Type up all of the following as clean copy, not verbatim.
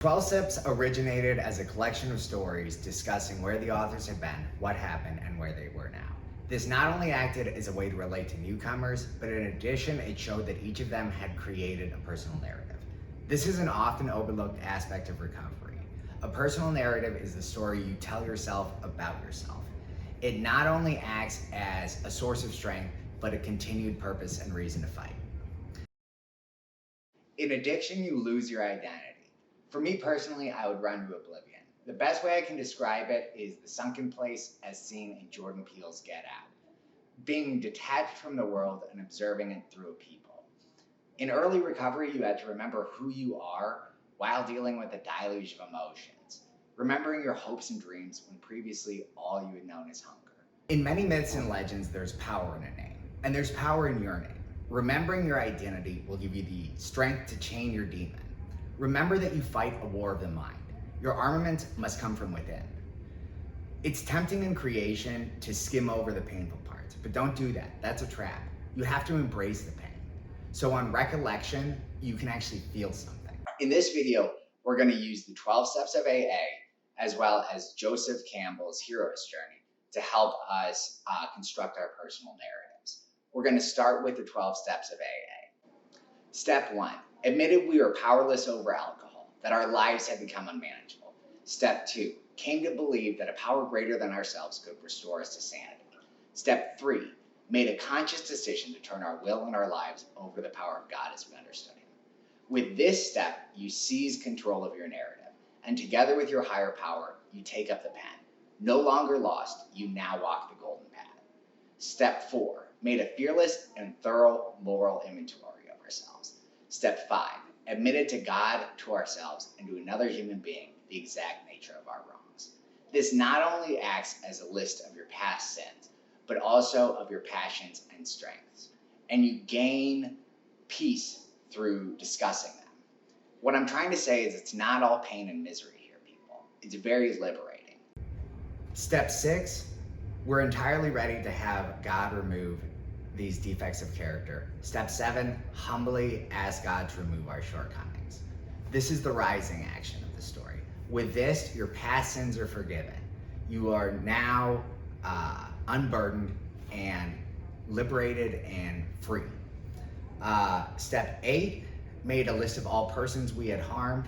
12 Steps originated as a collection of stories discussing where the authors had been, what happened, and where they were now. This not only acted as a way to relate to newcomers, but in addition, it showed that each of them had created a personal narrative. This is an often overlooked aspect of recovery. A personal narrative is the story you tell yourself about yourself. It not only acts as a source of strength, but a continued purpose and reason to fight. In addiction, you lose your identity. For me personally, I would run to oblivion. The best way I can describe it is the sunken place as seen in Jordan Peele's Get Out. Being detached from the world and observing it through a peephole. In early recovery, you had to remember who you are while dealing with a deluge of emotions. Remembering your hopes and dreams when previously all you had known is hunger. In many myths and legends, there's power in a name, and there's power in your name. Remembering your identity will give you the strength to chain your demon. Remember that you fight a war of the mind. Your armament must come from within. It's tempting in creation to skim over the painful parts, but don't do that. That's a trap. You have to embrace the pain. So on recollection, you can actually feel something. In this video, we're going to use the 12 Steps of AA as well as Joseph Campbell's Hero's Journey to help us construct our personal narratives. We're going to start with the 12 Steps of AA. Step 1. Admitted we were powerless over alcohol, that our lives had become unmanageable. Step 2. Came to believe that a power greater than ourselves could restore us to sanity. Step 3. Made a conscious decision to turn our will and our lives over the power of God as we understood Him. With this step, you seize control of your narrative, and together with your higher power, you take up the pen. No longer lost, you now walk the golden path. Step 4. Made a fearless and thorough moral inventory of ourselves. Step 5. Admitted to God, to ourselves, and to another human being the exact nature of our wrongs. This not only acts as a list of your past sins, but also of your passions and strengths. And you gain peace through discussing them. What I'm trying to say is it's not all pain and misery here, people. It's very liberating. Step 6. We're entirely ready to have God remove these defects of character. Step 7, humbly ask God to remove our shortcomings. This is the rising action of the story. With this, your past sins are forgiven. You are now unburdened and liberated and free. Step 8, made a list of all persons we had harmed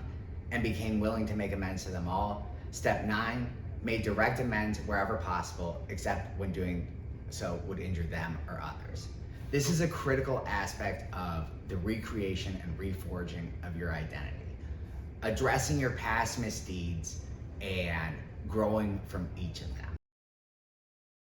and became willing to make amends to them all. Step 9, made direct amends wherever possible, except when doing so would injure them or others. This is a critical aspect of the recreation and reforging of your identity. Addressing your past misdeeds and growing from each of them.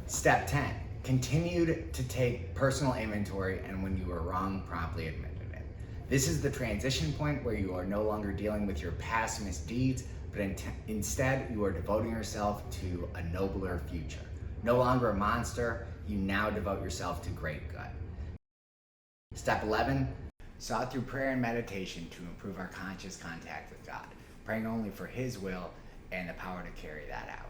Step 10, continued to take personal inventory and when you were wrong, promptly admitted it. This is the transition point where you are no longer dealing with your past misdeeds, but instead you are devoting yourself to a nobler future. No longer a monster, you now devote yourself to great good. Step 11, sought through prayer and meditation to improve our conscious contact with God, praying only for His will and the power to carry that out.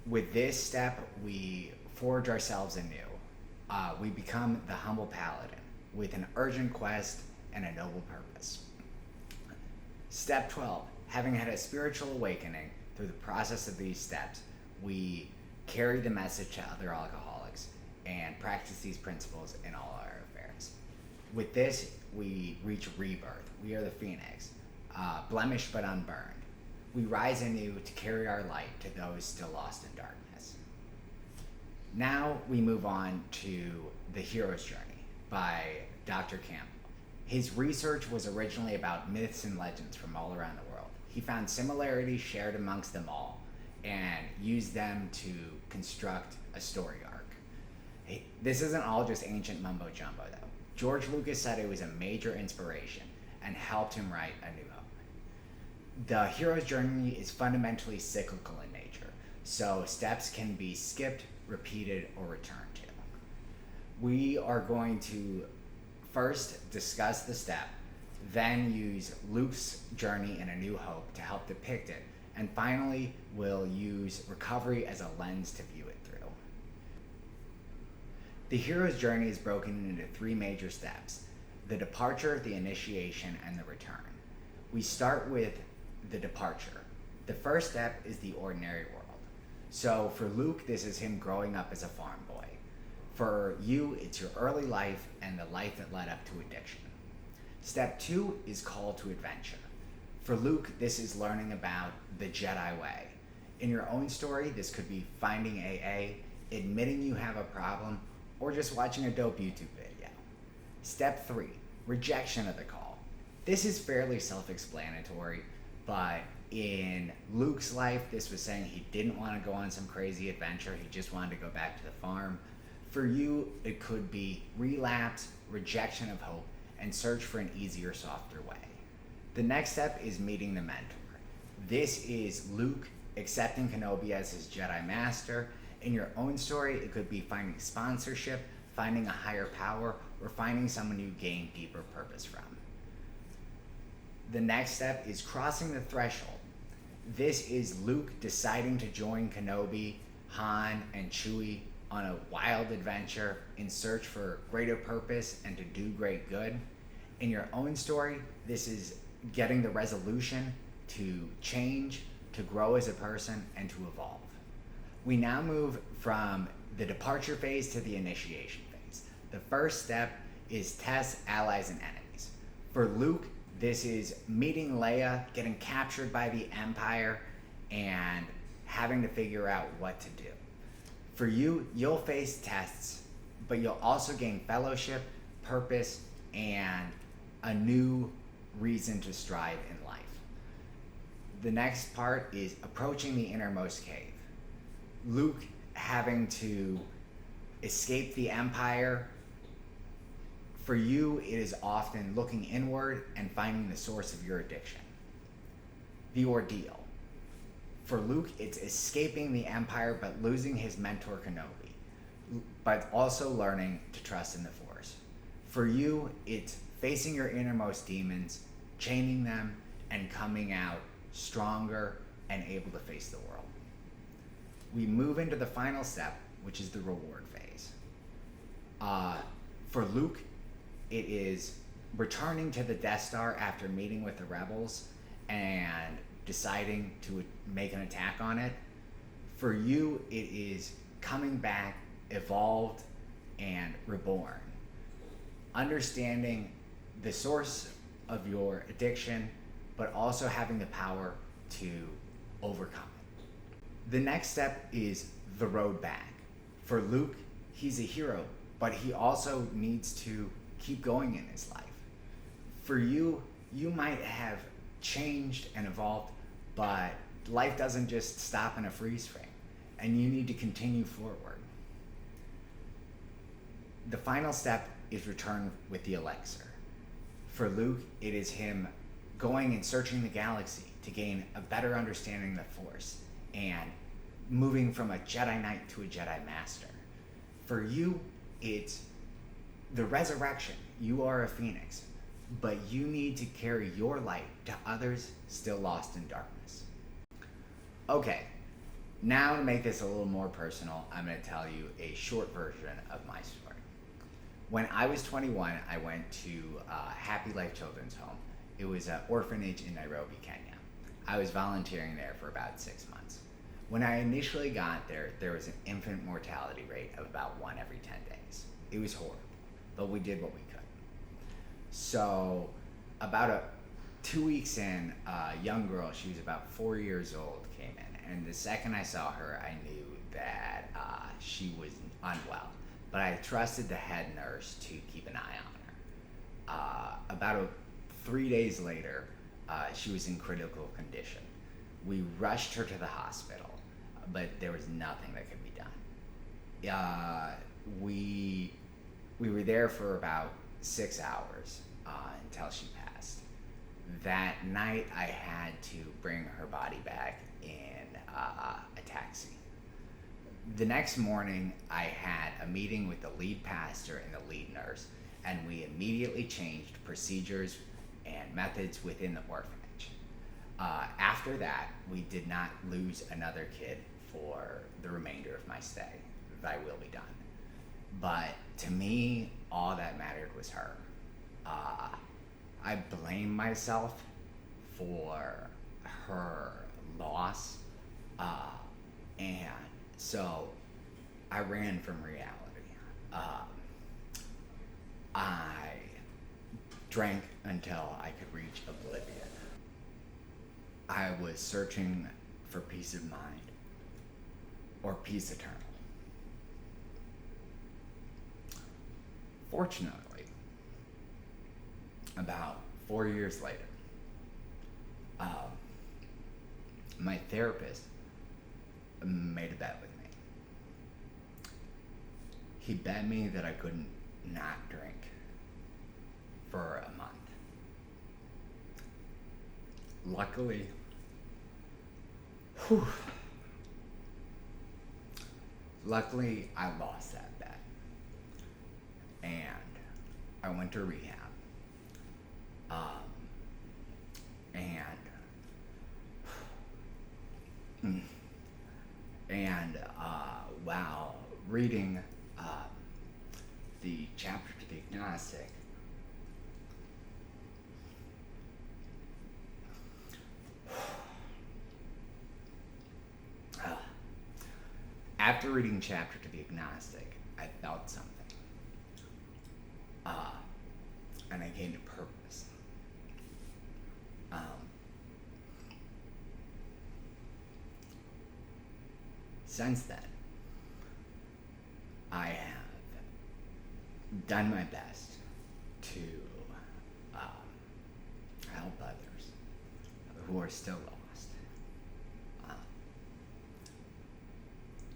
With this step, we forge ourselves anew. We become the humble paladin with an urgent quest and a noble purpose. Step 12, having had a spiritual awakening through the process of these steps, we carry the message to other alcoholics and practice these principles in all our affairs. With this, we reach rebirth. We are the phoenix, blemished but unburned. We rise anew to carry our light to those still lost in darkness. Now we move on to The Hero's Journey by Dr. Campbell. His research was originally about myths and legends from all around the world. He found similarities shared amongst them all and used them to construct a story arc. This isn't all just ancient mumbo jumbo though. George Lucas said it was a major inspiration and helped him write A New Hope. The hero's journey is fundamentally cyclical in nature, so steps can be skipped, repeated, or returned to. We are going to first discuss the step, then use Luke's journey in A New Hope to help depict it, and finally, we'll use recovery as a lens to view it through. The hero's journey is broken into 3 major steps: the departure, the initiation, and the return. We start with the departure. The first step is the ordinary world. So for Luke, this is him growing up as a farm boy. For you, it's your early life and the life that led up to addiction. Step 2 is call to adventure. For Luke, this is learning about the Jedi way. In your own story, this could be finding AA, admitting you have a problem, or just watching a dope YouTube video. Step 3, rejection of the call. This is fairly self-explanatory, but in Luke's life, this was saying he didn't want to go on some crazy adventure, he just wanted to go back to the farm. For you, it could be relapse, rejection of hope, and search for an easier, softer way. The next step is meeting the mentor. This is Luke accepting Kenobi as his Jedi Master. In your own story, it could be finding sponsorship, finding a higher power, or finding someone you gain deeper purpose from. The next step is crossing the threshold. This is Luke deciding to join Kenobi, Han, and Chewie on a wild adventure in search for greater purpose and to do great good. In your own story, this is getting the resolution to change, to grow as a person, and to evolve. We now move from the departure phase to the initiation phase. The first step is test allies and enemies. For Luke, this is meeting Leia, getting captured by the Empire, and having to figure out what to do. For you, you'll face tests, but you'll also gain fellowship, purpose, and a new reason to strive in life. The next part is approaching the innermost cave. Luke having to escape the Empire. For you, it is often looking inward and finding the source of your addiction. The ordeal. For Luke, it's escaping the Empire but losing his mentor Kenobi, but also learning to trust in the Force. For you, it's facing your innermost demons, chaining them, and coming out stronger and able to face the world. We move into the final step, which is the reward phase. For Luke, it is returning to the Death Star after meeting with the rebels and deciding to make an attack on it. For you, it is coming back, evolved, and reborn. Understanding the source of your addiction, but also having the power to overcome it. The next step is the road back. For Luke, he's a hero, but he also needs to keep going in his life. For you, you might have changed and evolved, but life doesn't just stop in a freeze frame, and you need to continue forward. The final step is return with the elixir. For Luke, it is him going and searching the galaxy to gain a better understanding of the Force and moving from a Jedi Knight to a Jedi Master. For you, it's the resurrection. You are a phoenix, but you need to carry your light to others still lost in darkness. Okay, now to make this a little more personal, I'm going to tell you a short version of my story. When I was 21, I went to Happy Life Children's Home. It was an orphanage in Nairobi, Kenya. I was volunteering there for about 6 months. When I initially got there, there was an infant mortality rate of about 1 every 10 days. It was horrible, but we did what we could. So about 2 weeks in, a young girl, she was about 4 years old, came in. And the second I saw her, I knew that she was unwell. But I trusted the head nurse to keep an eye on her. About 3 days later, she was in critical condition. We rushed her to the hospital, but there was nothing that could be done. We were there for about 6 hours until she passed. That night, I had to bring her body back in a taxi. The next morning, I had a meeting with the lead pastor and the lead nurse, and we immediately changed procedures and methods within the orphanage. After that, we did not lose another kid for the remainder of my stay. Thy will be done. But to me, all that mattered was her. I blame myself for her loss, and so I ran from reality. I drank until I could reach oblivion. I was searching for peace of mind or peace eternal. Fortunately, about 4 years later, my therapist made a bet with me. He bet me that I couldn't not drink for a month. Luckily, luckily I lost that bet, and I went to rehab. While reading the chapter to the agnostic, after reading chapter to the agnostic, I felt something, and I gained a purpose. Since then, I have done my best to help others who are still lost,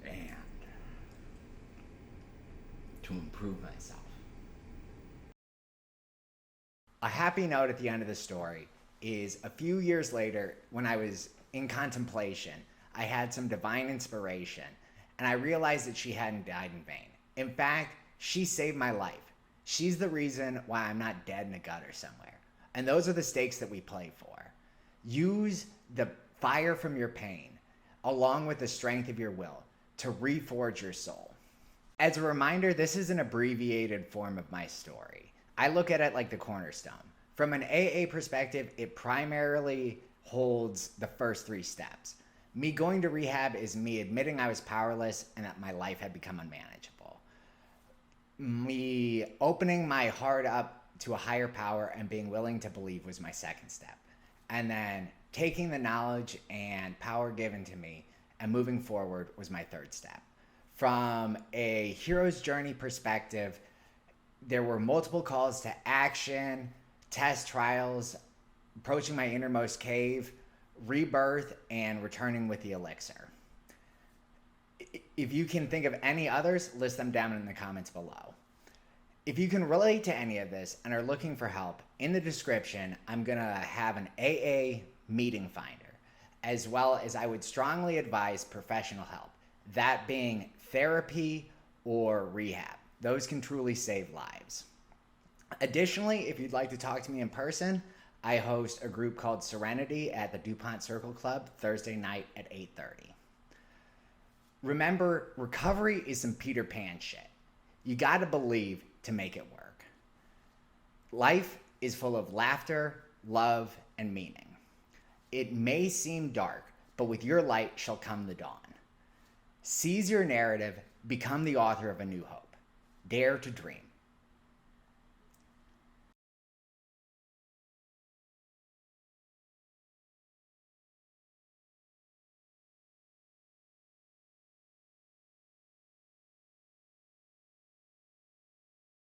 and to improve myself. A happy note at the end of the story is a few years later, when I was in contemplation, I had some divine inspiration, and I realized that she hadn't died in vain. In fact, she saved my life. She's the reason why I'm not dead in a gutter somewhere. And those are the stakes that we play for. Use the fire from your pain, along with the strength of your will, to reforge your soul. As a reminder, this is an abbreviated form of my story. I look at it like the cornerstone. From an AA perspective, it primarily holds the first 3 steps. Me going to rehab is me admitting I was powerless and that my life had become unmanageable. Me opening my heart up to a higher power and being willing to believe was my second step. And then taking the knowledge and power given to me and moving forward was my third step. From a hero's journey perspective, there were multiple calls to action, test trials, approaching my innermost cave, rebirth, and returning with the elixir. If you can think of any others, list them down in the comments below. If you can relate to any of this and are looking for help, in the description, I'm going to have an AA meeting finder, as well as I would strongly advise professional help, that being therapy or rehab. Those can truly save lives. Additionally, if you'd like to talk to me in person, I host a group called Serenity at the DuPont Circle Club Thursday night at 8:30. Remember, recovery is some Peter Pan shit. You gotta believe to make it work. Life is full of laughter, love, and meaning. It may seem dark, but with your light shall come the dawn. Seize your narrative, become the author of a new hope. Dare to dream.